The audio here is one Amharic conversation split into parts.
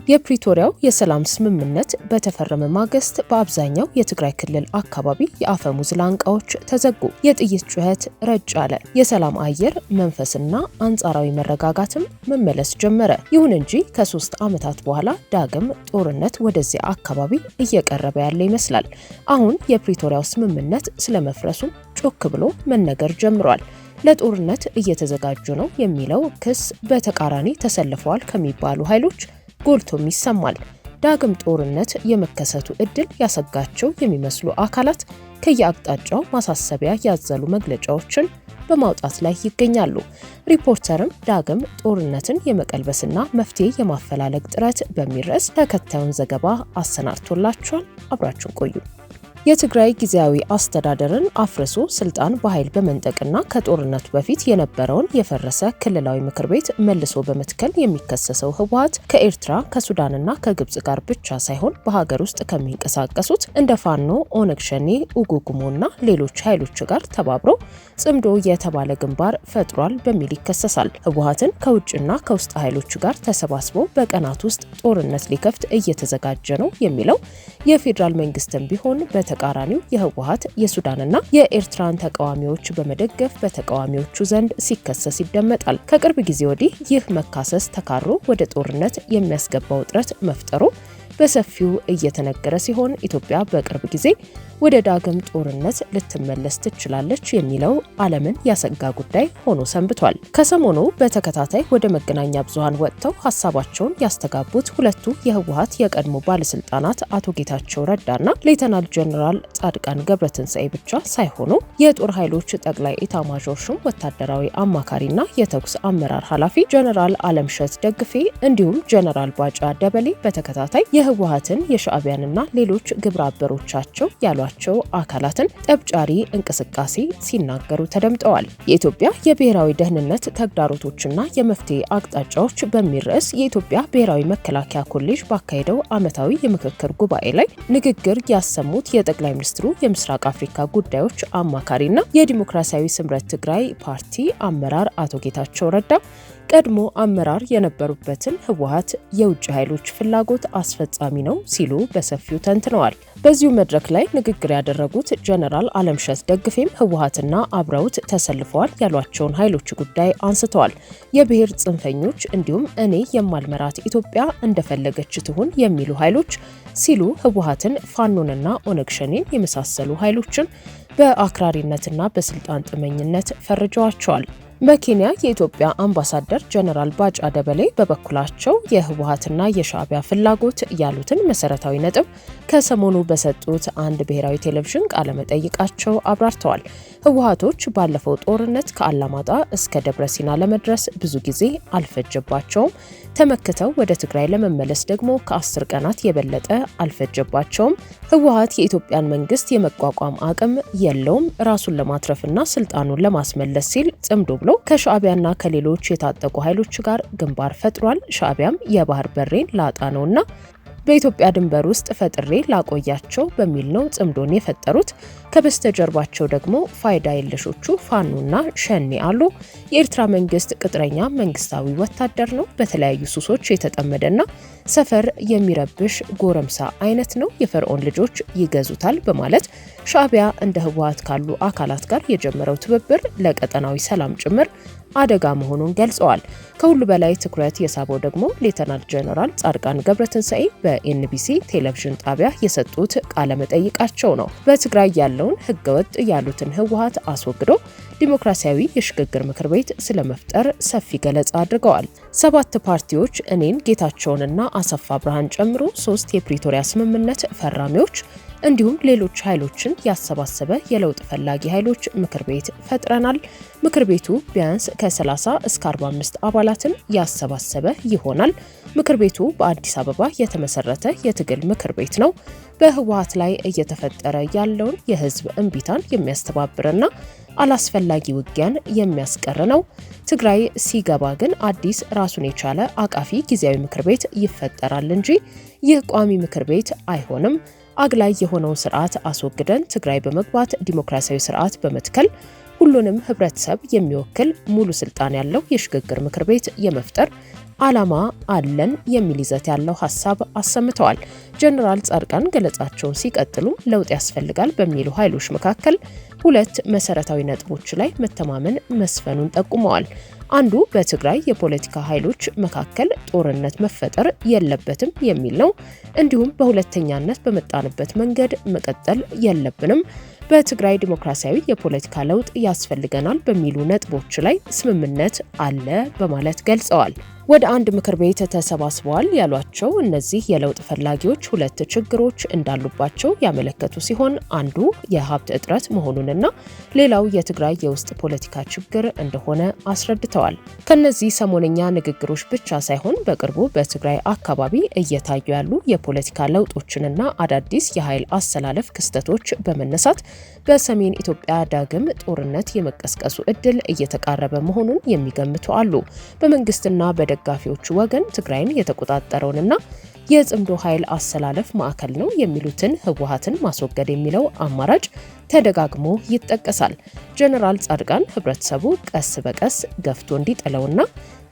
የፕሪቶሪያው የሰላም ስምምነት በተፈረመ ማግስት በአብዛኛው የትግራይ ክልል አካባቢ የአፈሙዝ ላንቃዎች ተዘጉ። የጥይት ጩኸት ረጭ አለ። የሰላም አየር መንፈስና አንጻራዊ መረጋጋትም መመለስ ጀመረ። ይሁን እንጂ ከ3 ዓመታት በኋላ ዳግም ጦርነት ወደዚያ አካባቢ እየቀረበ ያለ ይመስላል። አሁን የፕሪቶሪያው ስምምነት ስለመፍረሱ ጮክ ብሎ መነገር ጀምሯል። ለጦርነት እየተዘጋጁ ነው የሚለው ክስ በተቃራኒ ተሰልፈዋል ከሚባሉ ኃይሎች ጎልቶም ይሰማል። ዳግም ጦርነት የመከሰቱ እድል ያሰጋቸው የሚመስሉ አካላት ከየአቅጣጫው ማሳሰቢያ ያዘሉ መግለጫዎችን በማውጣት ላይ ይገኛሉ። ሪፖርተርም ዳግም ጦርነትን የመቀልበስና መፍትሄ የማፈላለግ ጥረት በሚል ርዕስ ተከታዩን ዘገባ አሰናድቶላችኋል። አብራችሁን ቆዩ። የትግራይ ጊዜያዊ አስተዳደርን አፍርሶ ስልጣን በኃይል በመንጠቅና ከጦርነቱ በፊት የነበረውን የፈረሰ ክልላዊ ምክር ቤት መልሶ በመትከል የሚከሰሰው ህወሓት ከኤርትራ ከሱዳንና ከግብጽ ጋር ብቻ ሳይሆን በሀገር ውስጥ ከሚንቀሳቀሱት እንደ ፋኖ፣ ኦነግ ሸኔ፣ ኡጉጉሞና ሌሎች ኃይሎች ጋር ተባብሮ ጽምዶ የተባለ ግንባር ፈጥሯል በሚል ይከሰሳል። ህወሓትን ከውጭና ከውስጥ ኃይሎች ጋር ተሰባስቦ በቀናት ውስጥ ጦርነት ሊከፍት እየተዘጋጀ ነው የሚለው የፌዴራል መንግስትም ቢሆን በተቃራኒው የህወሓት የሱዳንና የኤርትራን ተቃዋሚዎች በመደገፍ በተቃዋሚዎቹ ዘንድ ሲከሰስ ይደመጣል። ከቅርብ ጊዜ ወዲህ ይህ መካሰስ ተካሮ ወደ ጦርነት የሚያስገባው ውጥረት መፍጠሩ በሰፊው እየተነገረ ሲሆን ኢትዮጵያ በቅርብ ጊዜ ወደ ዳግም ጦርነት ልትመለስ ትችላለች የሚለው ዓለምን ያሰጋ ጉዳይ ሆኖ ሰንብቷል። ከሰሞኑ በተከታታይ ወደ መገናኛ ብዙሃን ወጥተው ሀሳባቸውን ያስተጋቡት ሁለቱ የህወሓት የቀድሞ ባለስልጣናት አቶ ጌታቸው ረዳና ሌተናል ጀነራል ጻድቃን ገብረትንሳኤ ብቻ ሳይሆኑ የጦር ኃይሎች ጠቅላይ ኢታማዦር ሹም ወታደራዊ አማካሪና የተኩስ አመራር ኃላፊ ጀነራል አለምሸት ደግፌ እንዲሁም ጀነራል ባጫ ደበሌ በተከታታይ የህወሓትን የሻዕቢያንና ሌሎች ግብረ አበሮቻቸው ያሏቸው አካላትን ጠብጫሪ እንቅስቃሴ ሲናገሩ ተደምጠዋል። የኢትዮጵያ የብሔራዊ ደህንነት ተግዳሮቶችና የመፍትሄ አቅጣጫዎች በሚል ርዕስ የኢትዮጵያ ብሔራዊ መከላከያ ኮሌጅ ባካሄደው ዓመታዊ የምክክር ጉባኤ ላይ ንግግር ያሰሙት የጠቅላይ ሚኒስትሩ የምስራቅ አፍሪካ ጉዳዮች አማካሪና የዲሞክራሲያዊ ስምረት ትግራይ ፓርቲ አመራር አቶ ጌታቸው ረዳ ቀድሞ አመራር የነበሩበትን ህወሓት የውጭ ኃይሎች ፍላጎት አስፈጻሚ ነው ሲሉ በሰፊው ተንትነዋል። በዚሁ መድረክ ላይ ንግግር ያደረጉት ጀነራል አለምሸት ደግፌም ህወሓትና አብረውት ተሰልፈዋል ያሏቸውን ኃይሎች ጉዳይ አንስተዋል። የብሔር ጽንፈኞች እንዲሁም እኔ የማልመራት ኢትዮጵያ እንደፈለገች ትሁን የሚሉ ኃይሎች ሲሉ ህወሓትን፣ ፋኖንና ኦነግ ሸኔን የመሳሰሉ ኃይሎችን በአክራሪነትና በስልጣን ጥመኝነት ፈርጀዋቸዋል። በኬንያ የኢትዮጵያ አምባሳደር ጀነራል ባጫ ደበሌ በበኩላቸው የህወሓትና የሻዕቢያ ፍላጎት ያሉትን መሰረታዊ ነጥብ ከሰሞኑ በሰጡት አንድ ብሔራዊ ቴሌቪዥን ቃለ መጠይቃቸው አብራርተዋል። ህወሓቶች ባለፈው ጦርነት ከአላማጣ እስከ ደብረ ሲና ለመድረስ ብዙ ጊዜ አልፈጀባቸውም። ተመክተው ወደ ትግራይ ለመመለስ ደግሞ ከ10 ቀናት የበለጠ አልፈጀባቸውም። ህወሓት የኢትዮጵያን መንግስት የመቋቋም አቅም የለውም። ራሱን ለማትረፍና ስልጣኑን ለማስመለስ ሲል ጽምዶ ብሎ ከሻዕቢያና ከሌሎች የታጠቁ ኃይሎች ጋር ግንባር ፈጥሯል። ሻዕቢያም የባህር በሬን ላጣ ነውና በኢትዮጵያ ድንበር ውስጥ ፈጥሬ ላቆያቸው በሚል ነው ጽምዶን የፈጠሩት። ከበስተጀርባቸው ደግሞ ፋይዳ የለሾቹ ፋኖና ሸኔ አሉ። የኤርትራ መንግስት ቅጥረኛ መንግስታዊ ወታደር ነው። በተለያዩ ሱሶች የተጠመደና ሰፈር የሚረብሽ ጎረምሳ አይነት ነው። የፈርዖን ልጆች ይገዙታል በማለት ሻዕቢያ እንደ ህወሓት ካሉ አካላት ጋር የጀመረው ትብብር ለቀጠናዊ ሰላም ጭምር አደጋ መሆኑን ገልጸዋል። ከሁሉ በላይ ትኩረት የሳበው ደግሞ ሌተናል ጀነራል ጻድቃን ገብረትንሳኤ በኤንቢሲ ቴሌቪዥን ጣቢያ የሰጡት ቃለ መጠይቃቸው ነው። በትግራይ ያለውን ህገወጥ ያሉትን ህወሓት አስወግዶ ዲሞክራሲያዊ የሽግግር ምክር ቤት ስለመፍጠር ሰፊ ገለጻ አድርገዋል። 7 ፓርቲዎች እኔን ጌታቸውንና አሰፋ ብርሃን ጨምሮ 3 የፕሪቶሪያ ስምምነት ፈራሚዎች እንዲሁም ሌሎች ኃይሎችን ያሰባሰበ የለውጥ ፈላጊ ኃይሎች ምክር ቤት ፈጥረናል። ምክር ቤቱ ቢያንስ ከ30 እስከ 45 አባላትን ያሰባሰበ ይሆናል። ምክር ቤቱ በአዲስ አበባ የተመሰረተ የትግል ምክር ቤት ነው። በህወሓት ላይ እየተፈጠረ ያለውን የህዝብ እንቢታን የሚያስተባብርና አላስፈላጊ ውጊያን የሚያስቀር ነው። ትግራይ ሲገባ ግን አዲስ ራሱን የቻለ አቃፊ ጊዜያዊ ምክር ቤት ይፈጠራል እንጂ ይህ ቋሚ ምክር ቤት አይሆንም። አግላይ የሆነውን ስርዓት አስወግደን ትግራይ በመግባት ዲሞክራሲያዊ ስርዓት በመትከል ሁሉንም ህብረተሰብ የሚወክል ሙሉ ስልጣን ያለው የሽግግር ምክር ቤት የመፍጠር ዓላማ አለን የሚል ይዘት ያለው ሐሳብ አሰምተዋል። ጀነራል ጻድቃን ገለጻቸውን ሲቀጥሉ ለውጥ ያስፈልጋል በሚሉ ኃይሎች መካከል ሁለት መሰረታዊ ነጥቦች ላይ መተማመን መስፈኑን ጠቁመዋል። አንዱ በትግራይ የፖለቲካ ኃይሎች መካከል ጦርነት መፈጠር የለበትም የሚል ነው። እንዲሁም በሁለተኛነት በመጣንበት መንገድ መቀጠል የለብንም፣ በትግራይ ዲሞክራሲያዊ የፖለቲካ ለውጥ ያስፈልገናል በሚሉ ነጥቦች ላይ ስምምነት አለ በማለት ገልጸዋል። ወደ አንድ ምክር ቤት ተሰባስበዋል ያሏቸው እነዚህ የለውጥ ፈላጊዎች ሁለት ችግሮች እንዳሉባቸው ያመለከቱ ሲሆን አንዱ የሀብት እጥረት መሆኑንና ሌላው የትግራይ የውስጥ ፖለቲካ ችግር እንደሆነ አስረድተዋል። ከነዚህ ሰሞነኛ ንግግሮች ብቻ ሳይሆን በቅርቡ በትግራይ አካባቢ እየታዩ ያሉ የፖለቲካ ለውጦችንና አዳዲስ የኃይል አሰላለፍ ክስተቶች በመነሳት በሰሜን ኢትዮጵያ ዳግም ጦርነት የመቀስቀሱ እድል እየተቃረበ መሆኑን የሚገምቱ አሉ። በመንግስትና በደጋፊዎቹ ወገን ትግራይን የተቆጣጠረውንና የጽምዶ ኃይል አሰላለፍ ማዕከል ነው የሚሉትን ህወሓትን ማስወገድ የሚለው አማራጭ ተደጋግሞ ይጠቀሳል። ጀነራል ጻድቃን ህብረተሰቡ ቀስ በቀስ ገፍቶ እንዲጥለውና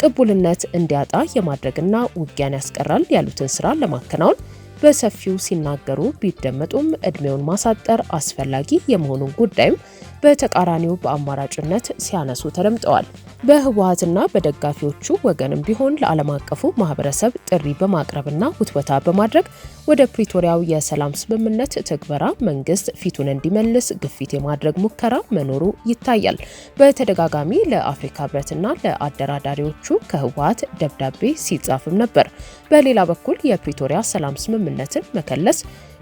ቅቡልነት እንዲያጣ የማድረግና ውጊያን ያስቀራል ያሉትን ስራ ለማከናወን በሰፊው ሲናገሩ ቢደመጡም እድሜውን ማሳጠር አስፈላጊ የመሆኑን ጉዳይም በተቃራኒው በአማራጭነት ሲያነሱ ተደምጠዋል። በህወሓትና በደጋፊዎቹ ወገንም ቢሆን ለዓለም አቀፉ ማህበረሰብ ጥሪ በማቅረብና ውትወታ በማድረግ ወደ ፕሪቶሪያው የሰላም ስምምነት ትግበራ መንግስት ፊቱን እንዲመልስ ግፊት የማድረግ ሙከራ መኖሩ ይታያል። በተደጋጋሚ ለአፍሪካ ህብረትና ለአደራዳሪዎቹ ከህወሓት ደብዳቤ ሲጻፍም ነበር። በሌላ በኩል የፕሪቶሪያ ሰላም ስምምነትን መከለስ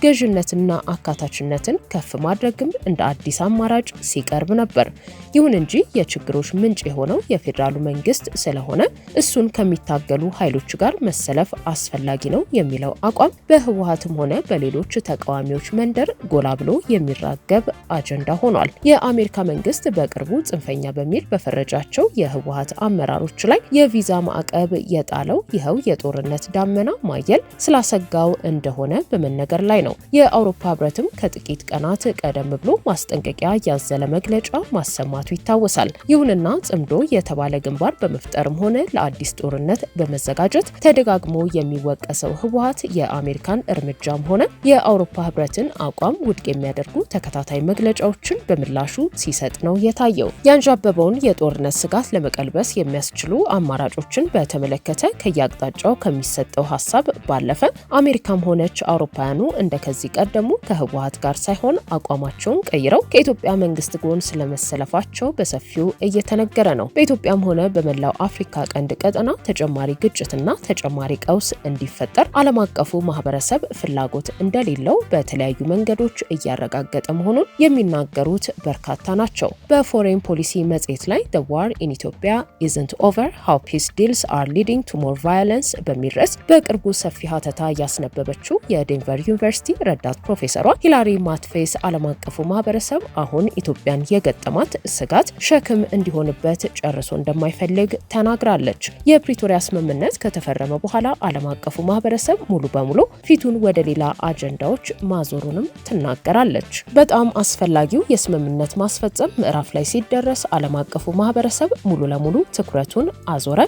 ገዥነትና አካታችነትን ከፍ ማድረግም እንደ አዲስ አማራጭ ሲቀርብ ነበር። ይሁን እንጂ የችግሮች ምንጭ የሆነው የፌዴራሉ መንግስት ስለሆነ እሱን ከሚታገሉ ኃይሎች ጋር መሰለፍ አስፈላጊ ነው የሚለው አቋም በህወሓትም ሆነ በሌሎች ተቃዋሚዎች መንደር ጎላ ብሎ የሚራገብ አጀንዳ ሆኗል። የአሜሪካ መንግስት በቅርቡ ጽንፈኛ በሚል በፈረጃቸው የህወሓት አመራሮች ላይ የቪዛ ማዕቀብ የጣለው ይኸው የጦርነት ዳመና ማየል ስላሰጋው እንደሆነ በመነገር ላይ ነው። የአውሮፓ ህብረትም ከጥቂት ቀናት ቀደም ብሎ ማስጠንቀቂያ ያዘለ መግለጫ ማሰማቱ ይታወሳል። ይሁንና ጽምዶ የተባለ ግንባር በመፍጠርም ሆነ ለአዲስ ጦርነት በመዘጋጀት ተደጋግሞ የሚወቀሰው ህወሓት የአሜሪካን እርምጃም ሆነ የአውሮፓ ህብረትን አቋም ውድቅ የሚያደርጉ ተከታታይ መግለጫዎችን በምላሹ ሲሰጥ ነው የታየው። ያንዣበበውን የጦርነት ስጋት ለመቀልበስ የሚያስችሉ አማራጮችን በተመለከተ ከየአቅጣጫው ከሚሰጠው ሀሳብ ባለፈ አሜሪካም ሆነች አውሮፓውያኑ እንደከዚህ ቀደሙ ከህወሓት ጋር ሳይሆን አቋማቸውን ቀይረው ከኢትዮጵያ መንግስት ጎን ስለመሰለፋቸው በሰፊው እየተነገረ ነው። በኢትዮጵያም ሆነ በመላው አፍሪካ ቀንድ ቀጠና ተጨማሪ ግጭትና ተጨማሪ ቀውስ እንዲፈጠር ዓለም አቀፉ ማህበረሰብ ፍላጎት እንደሌለው በተለያዩ መንገዶች እያረጋገጠ መሆኑን የሚናገሩት በርካታ ናቸው። በፎሬን ፖሊሲ መጽሔት ላይ The War in Ethiopia Isn't Over How Peace Deals Are Leading to More Violence በሚል ርዕስ በቅርቡ ሰፊ ሀተታ ያስነበበችው የዴንቨር ዩኒቨርሲቲ ረዳት ፕሮፌሰሯ ሂላሪ ማትፌስ ዓለም አቀፉ ማህበረሰብ አሁን ኢትዮጵያን የገጠማት ስጋት ሸክም እንዲሆንበት ጨርሶ እንደማይፈልግ ተናግራለች። የፕሪቶሪያ ስምምነት ከተፈረመ በኋላ ዓለም አቀፉ ማህበረሰብ ሙሉ በሙሉ ፊቱን ወደ ሌላ አጀንዳዎች ማዞሩንም ትናገራለች። በጣም አስፈላጊው የስምምነት ማስፈጸም ምዕራፍ ላይ ሲደረስ ዓለም አቀፉ ማህበረሰብ ሙሉ ለሙሉ ትኩረቱን አዞረ።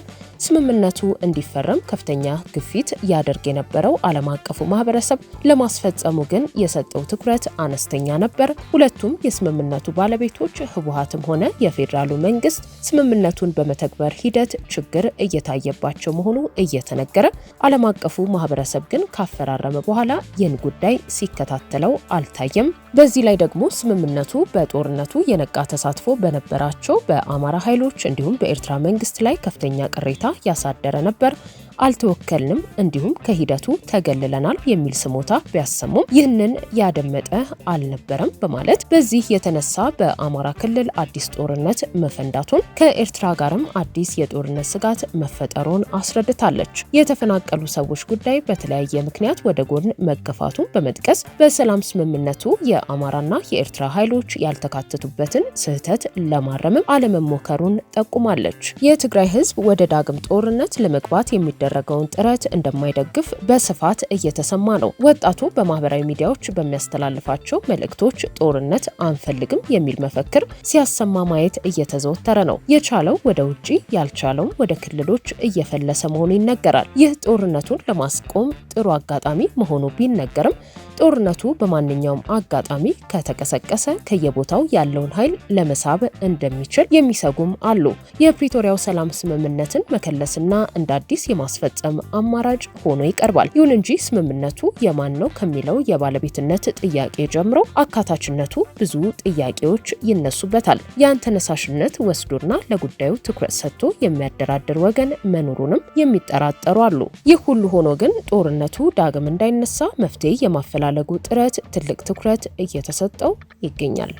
ስምምነቱ እንዲፈረም ከፍተኛ ግፊት ያደርግ የነበረው ዓለም አቀፉ ማህበረሰብ ለማስፈጸሙ ግን የሰጠው ትኩረት አነስተኛ ነበር። ሁለቱም የስምምነቱ ባለቤቶች ህወሓትም ሆነ የፌዴራሉ መንግስት ስምምነቱን በመተግበር ሂደት ችግር እየታየባቸው መሆኑ እየተነገረ፣ ዓለም አቀፉ ማህበረሰብ ግን ካፈራረመ በኋላ ይህን ጉዳይ ሲከታተለው አልታየም። በዚህ ላይ ደግሞ ስምምነቱ በጦርነቱ የነቃ ተሳትፎ በነበራቸው በአማራ ኃይሎች እንዲሁም በኤርትራ መንግስት ላይ ከፍተኛ ቅሬታ ያሳደረ ነበር። አልተወከልንም እንዲሁም ከሂደቱ ተገልለናል የሚል ስሞታ ቢያሰሙም ይህንን ያደመጠ አልነበረም በማለት በዚህ የተነሳ በአማራ ክልል አዲስ ጦርነት መፈንዳቱን ከኤርትራ ጋርም አዲስ የጦርነት ስጋት መፈጠሩን አስረድታለች። የተፈናቀሉ ሰዎች ጉዳይ በተለያየ ምክንያት ወደ ጎን መገፋቱን በመጥቀስ በሰላም ስምምነቱ የአማራና የኤርትራ ኃይሎች ያልተካተቱበትን ስህተት ለማረም አለመሞከሩን ጠቁማለች። የትግራይ ህዝብ ወደ ዳግም ጦርነት ለመግባት የሚደረግ የሚደረገውን ጥረት እንደማይደግፍ በስፋት እየተሰማ ነው። ወጣቱ በማህበራዊ ሚዲያዎች በሚያስተላልፋቸው መልእክቶች ጦርነት አንፈልግም የሚል መፈክር ሲያሰማ ማየት እየተዘወተረ ነው። የቻለው ወደ ውጪ፣ ያልቻለው ወደ ክልሎች እየፈለሰ መሆኑ ይነገራል። ይህ ጦርነቱን ለማስቆም ጥሩ አጋጣሚ መሆኑ ቢነገርም ጦርነቱ በማንኛውም አጋጣሚ ከተቀሰቀሰ ከየቦታው ያለውን ኃይል ለመሳብ እንደሚችል የሚሰጉም አሉ። የፕሪቶሪያው ሰላም ስምምነትን መከለስና እንደ አዲስ የማስፈጸም አማራጭ ሆኖ ይቀርባል። ይሁን እንጂ ስምምነቱ የማን ነው ከሚለው የባለቤትነት ጥያቄ ጀምሮ አካታችነቱ ብዙ ጥያቄዎች ይነሱበታል። ያን ተነሳሽነት ወስዶና ለጉዳዩ ትኩረት ሰጥቶ የሚያደራድር ወገን መኖሩንም የሚጠራጠሩ አሉ። ይህ ሁሉ ሆኖ ግን ጦርነቱ ዳግም እንዳይነሳ መፍትሄ የማፈላለጉ ጥረት ትልቅ ትኩረት እየተሰጠው ይገኛል።